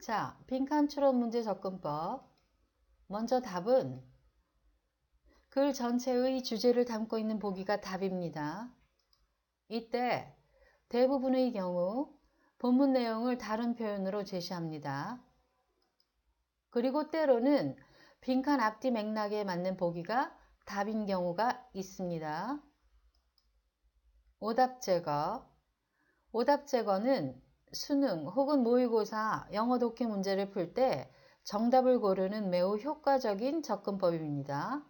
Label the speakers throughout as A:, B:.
A: 자, 빈칸 추론 문제 접근법. 먼저 답은 글 전체의 주제를 담고 있는 보기가 답입니다. 이때 대부분의 경우 본문 내용을 다른 표현으로 제시합니다. 그리고 때로는 빈칸 앞뒤 맥락에 맞는 보기가 답인 경우가 있습니다. 오답 제거. 오답 제거는 수능 혹은 모의고사 영어 독해 문제를 풀 때 정답을 고르는 매우 효과적인 접근법입니다.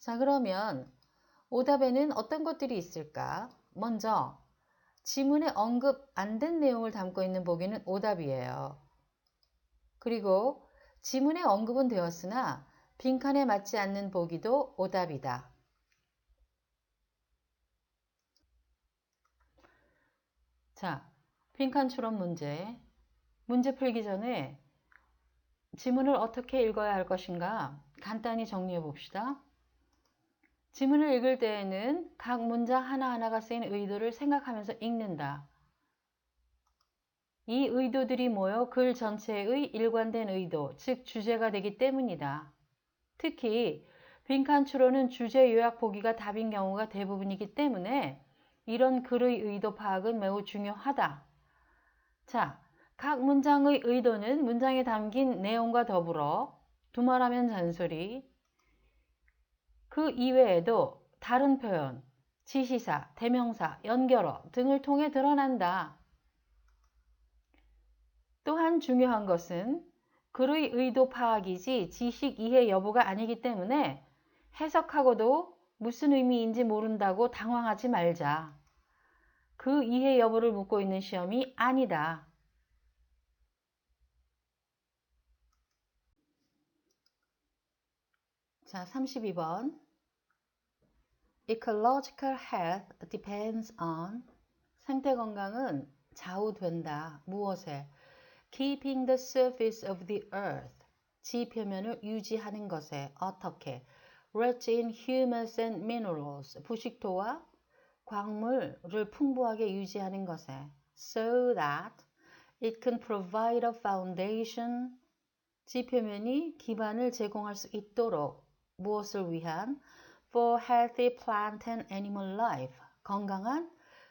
A: 자, 그러면 오답에는 어떤 것들이 있을까? 먼저 지문에 언급 안 된 내용을 담고 있는 보기는 오답이에요. 그리고 지문에 언급은 되었으나 빈칸에 맞지 않는 보기도 오답이다. 자, 빈칸 추론 문제. 문제 풀기 전에 지문을 어떻게 읽어야 할 것인가 간단히 정리해 봅시다. 지문을 읽을 때에는 각 문장 하나하나가 쓰인 의도를 생각하면서 읽는다. 이 의도들이 모여 글 전체의 일관된 의도, 즉 주제가 되기 때문이다. 특히 빈칸 추론은 주제 요약 보기가 답인 경우가 대부분이기 때문에 이런 글의 의도 파악은 매우 중요하다. 자, 각 문장의 의도는 문장에 담긴 내용과 더불어 두말하면 잔소리, 그 이외에도 다른 표현, 지시사, 대명사, 연결어 등을 통해 드러난다. 또한 중요한 것은 글의 의도 파악이지 지식 이해 여부가 아니기 때문에 해석하고도 무슨 의미인지 모른다고 당황하지 말자. 그 이해 여부를 묻고 있는 시험이 아니다. 자, 32번. Ecological health depends on 생태 건강은 좌우된다. 무엇에? Keeping the surface of the earth 지 표면을 유지하는 것에 어떻게? Rich in humus and minerals 부식토와 광물을 풍부하게 유지하는 것에 so that it can provide a foundation 지 표면이 기반을 제공할 수 있도록 무엇을 위한? For healthy plant and animal life 건강한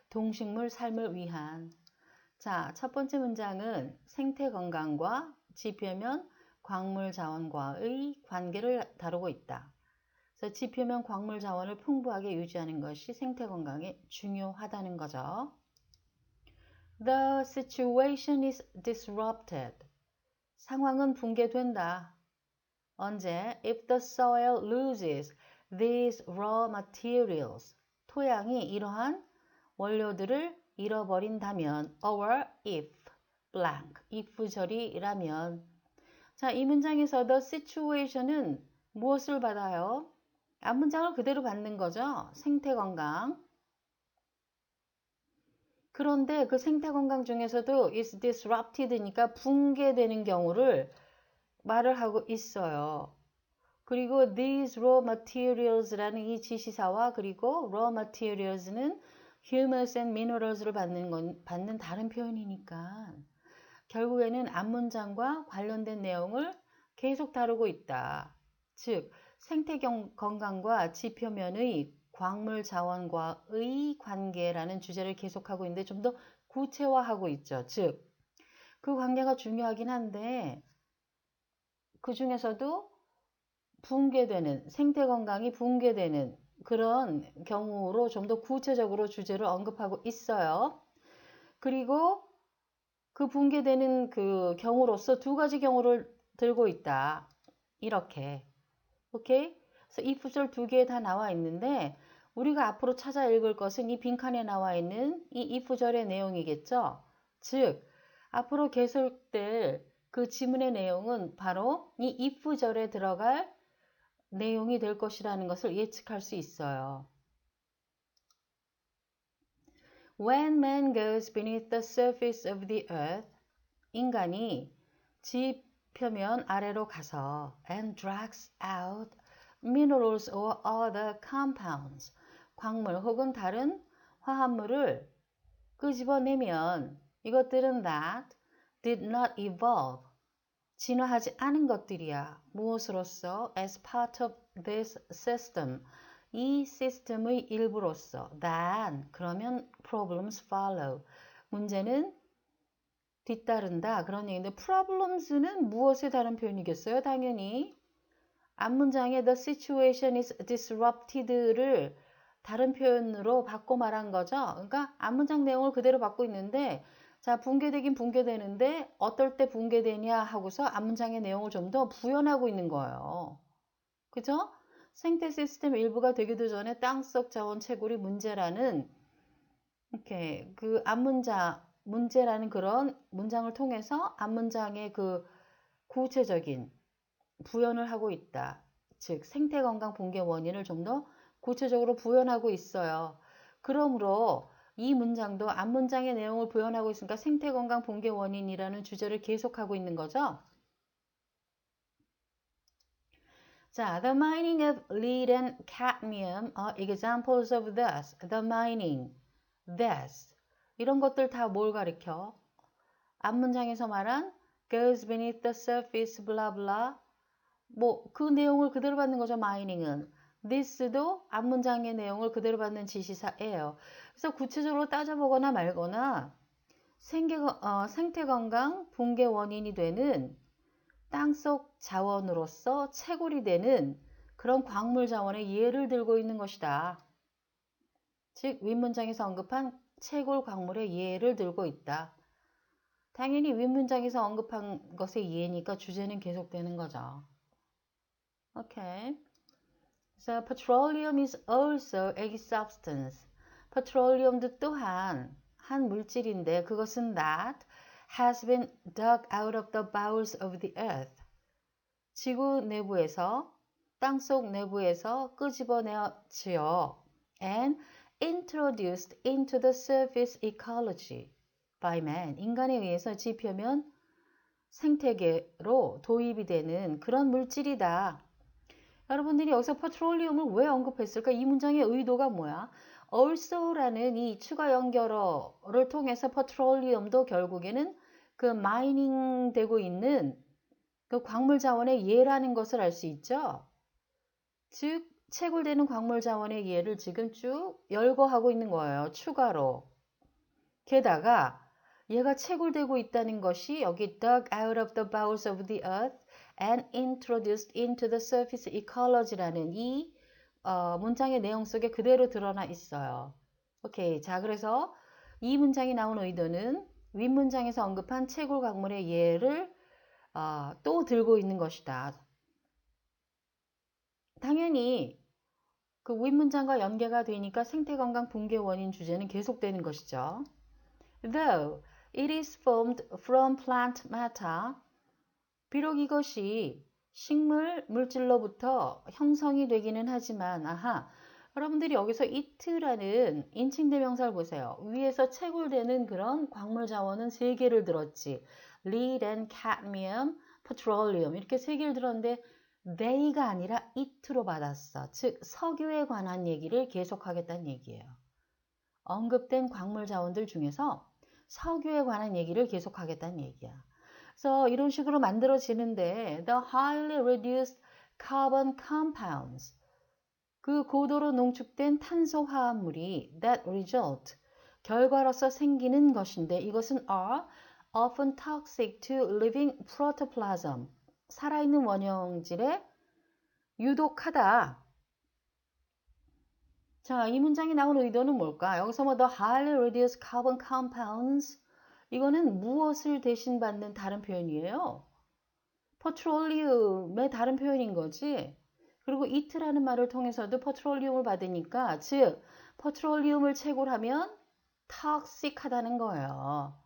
A: 동식물 삶을 위한. 자, 첫 번째 문장은 생태 건강과 지표면 광물 자원과의 관계를 다루고 있다. 그래서 지표면 광물 자원을 풍부하게 유지하는 것이 생태 건강에 중요하다는 거죠. The situation is disrupted. 상황은 붕괴된다. 언제? If the soil loses these raw materials. 토양이 이러한 원료들을 잃어버린다면 or if blank if절이라면 자, 이 문장에서 the situation은 무엇을 받아요? 앞문장을 그대로 받는 거죠. 생태건강. 그런데 그 생태건강 중에서도 is disrupted니까 붕괴되는 경우를 말을 하고 있어요. 그리고 these raw materials라는 이 지시사와 그리고 raw materials는 humus and minerals를 받는 다른 표현이니까 결국에는 앞문장과 관련된 내용을 계속 다루고 있다. 즉, 생태 건강과 지표면의 광물 자원과의 관계라는 주제를 계속하고 있는데 좀 더 구체화하고 있죠. 즉, 그 관계가 중요하긴 한데 그 중에서도 붕괴되는, 생태 건강이 붕괴되는 그런 경우로 좀 더 구체적으로 주제를 언급하고 있어요. 그리고 그 붕괴되는 그 경우로서 두 가지 경우를 들고 있다. 이렇게. 오케이? 그래서 이 구절 두 개 다 나와 있는데 우리가 앞으로 찾아 읽을 것은 이 빈칸에 나와 있는 이 if절의 내용이겠죠. 즉, 앞으로 계속될 그 지문의 내용은 바로 이 if절에 들어갈 내용이 될 것이라는 것을 예측할 수 있어요. When man goes beneath the surface of the earth, 인간이 지 표면 아래로 가서 and drags out minerals or other compounds, 광물 혹은 다른 화합물을 끄집어내면 이것들은 that did not evolve, 진화하지 않은 것들이야. 무엇으로서? As part of this system. 이 시스템의 일부로서. Then, 그러면 problems follow. 문제는 뒤따른다. 그런 얘기인데 problems는 무엇에 다른 표현이겠어요? 당연히 앞문장에 the situation is disrupted를 다른 표현으로 바꿔 말한 거죠. 그러니까 앞문장 내용을 그대로 받고 있는데 자, 붕괴되긴 붕괴되는데 어떨 때 붕괴되냐 하고서 앞문장의 내용을 좀 더 부연하고 있는 거예요. 그죠? 생태 시스템 일부가 되기도 전에 땅속 자원 채굴이 문제라는 이렇게 그 앞문장 문제라는 그런 문장을 통해서 앞문장의 그 구체적인 부연을 하고 있다. 즉 생태 건강 붕괴 원인을 좀 더 구체적으로 부연하고 있어요. 그러므로 이 문장도 앞문장의 내용을 부연하고 있으니까 생태 건강 붕괴 원인이라는 주제를 계속하고 있는 거죠. 자, the mining of lead and cadmium are examples of this. The mining, this. 이런 것들 다 뭘 가리켜? 앞문장에서 말한 goes beneath the surface, blah blah. 뭐 그 내용을 그대로 받는 거죠. 마이닝은. this도 앞문장의 내용을 그대로 받는 지시사예요. 그래서 구체적으로 따져보거나 말거나 생태 건강 붕괴 원인이 되는 땅속 자원으로서 채굴이 되는 그런 광물 자원의 예를 들고 있는 것이다. 즉 윗문장에서 언급한 채굴 광물의 예를 들고 있다. 당연히 윗문장에서 언급한 것의 예니까 주제는 계속되는 거죠. Okay. So petroleum is also a substance. petroleum도 또한 한 물질인데 그것은 that has been dug out of the bowels of the earth. 지구 내부에서 땅속 내부에서 끄집어내었지요. And introduced into the surface ecology by man. 인간에 의해서 지표면 생태계로 도입이 되는 그런 물질이다. 여러분들이 여기서 페트롤리움을 왜 언급했을까? 이 문장의 의도가 뭐야? also라는 이 추가 연결어를 통해서 페트롤리움도 결국에는 그 마이닝 되고 있는 그 광물 자원의 예라는 것을 알 수 있죠. 즉 채굴되는 광물 자원의 예를 지금 쭉 열거하고 있는 거예요. 추가로. 게다가 얘가 채굴되고 있다는 것이 여기 dug out of the bowels of the earth and introduced into the surface ecology라는 이 문장의 내용 속에 그대로 드러나 있어요. 오케이. 자, 그래서 이 문장이 나온 의도는 윗문장에서 언급한 채굴 광물의 예를 또 들고 있는 것이다. 당연히 그 윗문장과 연계가 되니까 생태건강 붕괴 원인 주제는 계속되는 것이죠. Though it is formed from plant matter, 비록 이것이 식물 물질로부터 형성이 되기는 하지만, 여러분들이 여기서 it라는 인칭대명사를 보세요. 위에서 채굴되는 그런 광물 자원은 3개를 들었지. lead and cadmium, petroleum 이렇게 3개를 들었는데 they가 아니라 it로 받았어. 즉 석유에 관한 얘기를 계속하겠다는 얘기예요. 언급된 광물 자원들 중에서 석유에 관한 얘기를 계속하겠다는 얘기야. 그래서 이런 식으로 만들어지는데 the highly reduced carbon compounds 그 고도로 농축된 탄소 화합물이 that result 결과로서 생기는 것인데 이것은 are often toxic to living protoplasm 살아있는 원형질에 유독하다. 자, 이 문장이 나온 의도는 뭘까? 여기서 뭐 the highly reduced carbon compounds 이거는 무엇을 대신받는 다른 표현이에요? petroleum의 다른 표현인 거지. 그리고 it라는 말을 통해서도 petroleum을 받으니까 즉 petroleum을 채굴하면 toxic하다는 거예요.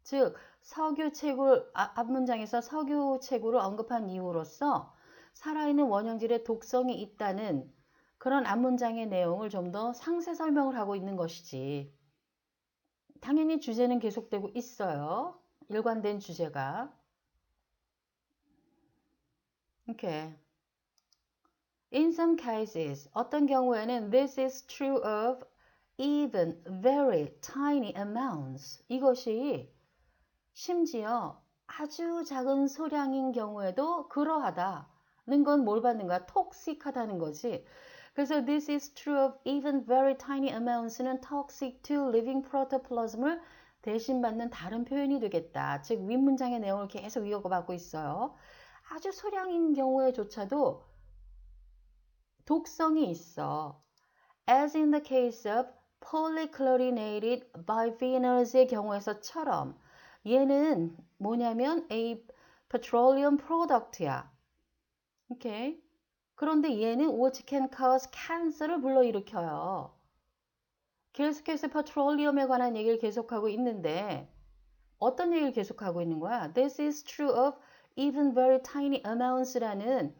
A: 즉 석유 채굴 앞문장에서 석유 채굴을 언급한 이유로서 살아있는 원형질에 독성이 있다는 그런 앞문장의 내용을 좀 더 상세 설명을 하고 있는 것이지. 당연히 주제는 계속되고 있어요. 일관된 주제가. 이렇게. In some cases, 어떤 경우에는 this is true of even very tiny amounts. 이것이 심지어 아주 작은 소량인 경우에도 그러하다는 건 뭘 받는 거야? 톡식하다는 거지. 그래서 this is true of even very tiny amounts는 toxic to living protoplasm을 대신 받는 다른 표현이 되겠다. 즉 윗문장의 내용을 계속 이어받고 있어요. 아주 소량인 경우에조차도 독성이 있어. As in the case of polychlorinated biphenos의 경우에서처럼 얘는 뭐냐면 a petroleum product야. 오케이. 그런데 얘는 which can cause cancer를 불러일으켜요. 계속해서 petroleum에 관한 얘기를 계속하고 있는데 어떤 얘기를 계속하고 있는 거야? This is true of even very tiny amounts라는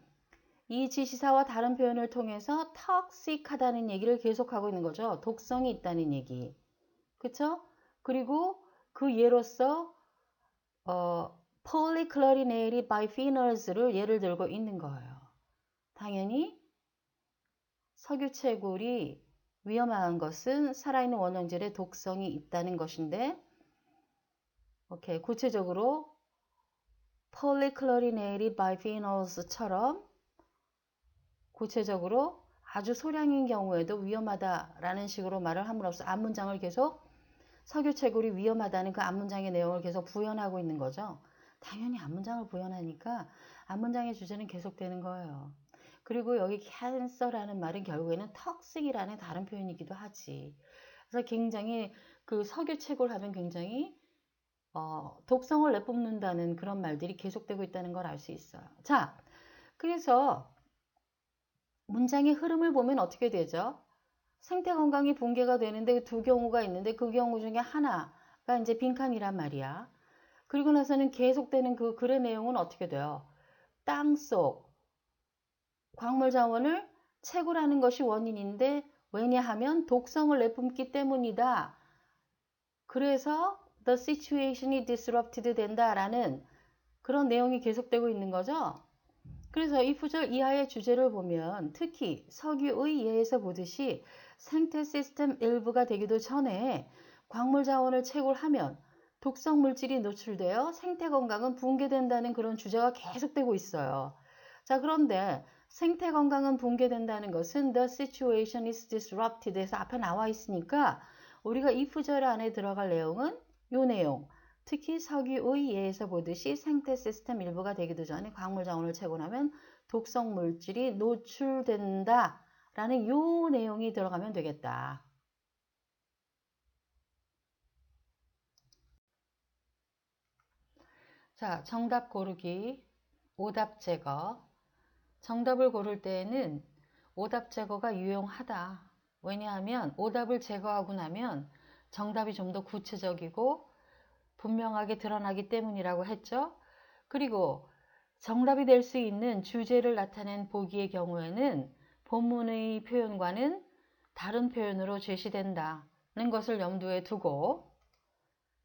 A: 이 지시사와 다른 표현을 통해서 toxic하다는 얘기를 계속하고 있는 거죠. 독성이 있다는 얘기. 그쵸? 그리고 그 예로서 polychlorinated biphenols를 예를 들고 있는 거예요. 당연히 석유채굴이 위험한 것은 살아있는 원형질에 독성이 있다는 것인데 오케이. 구체적으로 polychlorinated biphenols처럼 구체적으로 아주 소량인 경우에도 위험하다라는 식으로 말을 함으로써 앞문장을 계속 석유채굴이 위험하다는 그 앞문장의 내용을 계속 부연하고 있는 거죠. 당연히 앞문장을 부연하니까 앞문장의 주제는 계속되는 거예요. 그리고 여기 캔서라는 말은 결국에는 턱식이라는 다른 표현이기도 하지. 그래서 굉장히 그 석유채굴 하면 굉장히 독성을 내뿜는다는 그런 말들이 계속되고 있다는 걸 알 수 있어요. 자, 그래서 문장의 흐름을 보면 어떻게 되죠? 생태 건강이 붕괴가 되는데 두 경우가 있는데 그 경우 중에 하나가 이제 빈칸이란 말이야. 그리고 나서는 계속되는 그 글의 내용은 어떻게 돼요? 땅속 광물 자원을 채굴하는 것이 원인인데 왜냐하면 독성을 내뿜기 때문이다. 그래서 the situation이 disrupted 된다라는 그런 내용이 계속되고 있는 거죠. 그래서 이 구절 이하의 주제를 보면 특히 석유의 예에서 보듯이 생태 시스템 일부가 되기도 전에 광물 자원을 채굴하면 독성 물질이 노출되어 생태 건강은 붕괴된다는 그런 주제가 계속되고 있어요. 자, 그런데 생태 건강은 붕괴된다는 것은 the situation is disrupted에서 앞에 나와 있으니까 우리가 이 구절 안에 들어갈 내용은 요 내용. 특히 석유의 예에서 보듯이 생태 시스템 일부가 되기도 전에 광물 자원을 채굴하면 독성 물질이 노출된다 라는 요 내용이 들어가면 되겠다. 자, 정답 고르기, 오답 제거. 정답을 고를 때에는 오답 제거가 유용하다. 왜냐하면 오답을 제거하고 나면 정답이 좀 더 구체적이고 분명하게 드러나기 때문이라고 했죠. 그리고 정답이 될 수 있는 주제를 나타낸 보기의 경우에는 본문의 표현과는 다른 표현으로 제시된다는 것을 염두에 두고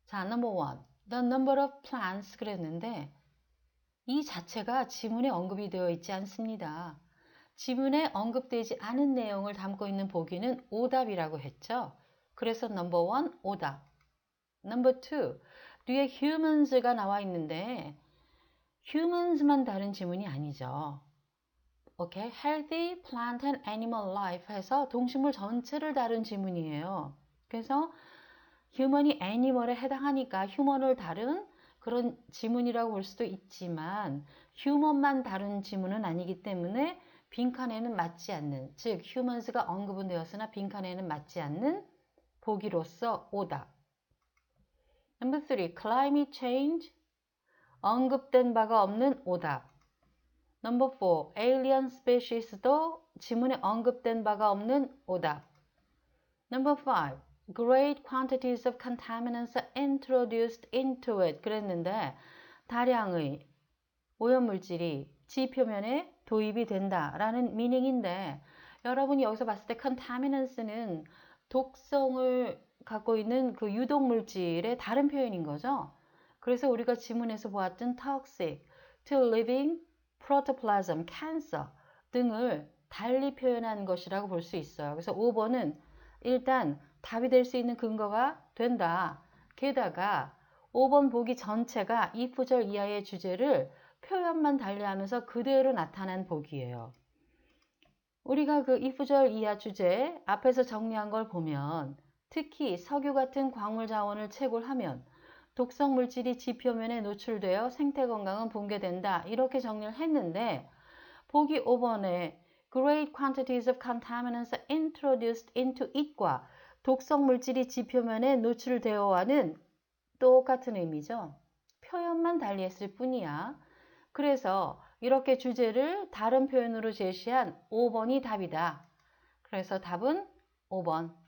A: 자, number one. The number of plants 그랬는데 이 자체가 지문에 언급이 되어 있지 않습니다. 지문에 언급되지 않은 내용을 담고 있는 보기는 오답이라고 했죠. 그래서 number one, 오답. number two, 뒤에 humans가 나와 있는데 humans만 다른 지문이 아니죠. 오케이, healthy plant and animal life 해서 동식물 전체를 다룬 지문이에요. 그래서 human이 animal에 해당하니까 human을 다룬 그런 지문이라고 볼 수도 있지만 human만 다룬 지문은 아니기 때문에 빈칸에는 맞지 않는, 즉 humans가 언급은 되었으나 빈칸에는 맞지 않는 보기로서 오답. Number 3, climate change 언급된 바가 없는 오답. Number 4, alien species도 지문에 언급된 바가 없는 오답. Number 5, great quantities of contaminants are introduced into it. 그랬는데 다량의 오염물질이 지표면에 도입이 된다라는 미닝인데 여러분이 여기서 봤을 때 contaminants는 독성을 갖고 있는 그 유독물질의 다른 표현인 거죠. 그래서 우리가 지문에서 보았던 toxic, to living protoplasm, cancer 등을 달리 표현한 것이라고 볼 수 있어요. 그래서 5번은 일단 답이 될 수 있는 근거가 된다. 게다가 5번 보기 전체가 이 구절 이하의 주제를 표현만 달리하면서 그대로 나타난 보기예요. 우리가 그 if 절 이하 주제 앞에서 정리한 걸 보면 특히 석유 같은 광물 자원을 채굴하면 독성 물질이 지표면에 노출되어 생태 건강은 붕괴된다. 이렇게 정리를 했는데 보기 5번에 great quantities of contaminants are introduced into it과 독성 물질이 지표면에 노출되어와는 똑같은 의미죠. 표현만 달리했을 뿐이야. 그래서 이렇게 주제를 다른 표현으로 제시한 5번이 답이다. 그래서 답은 5번.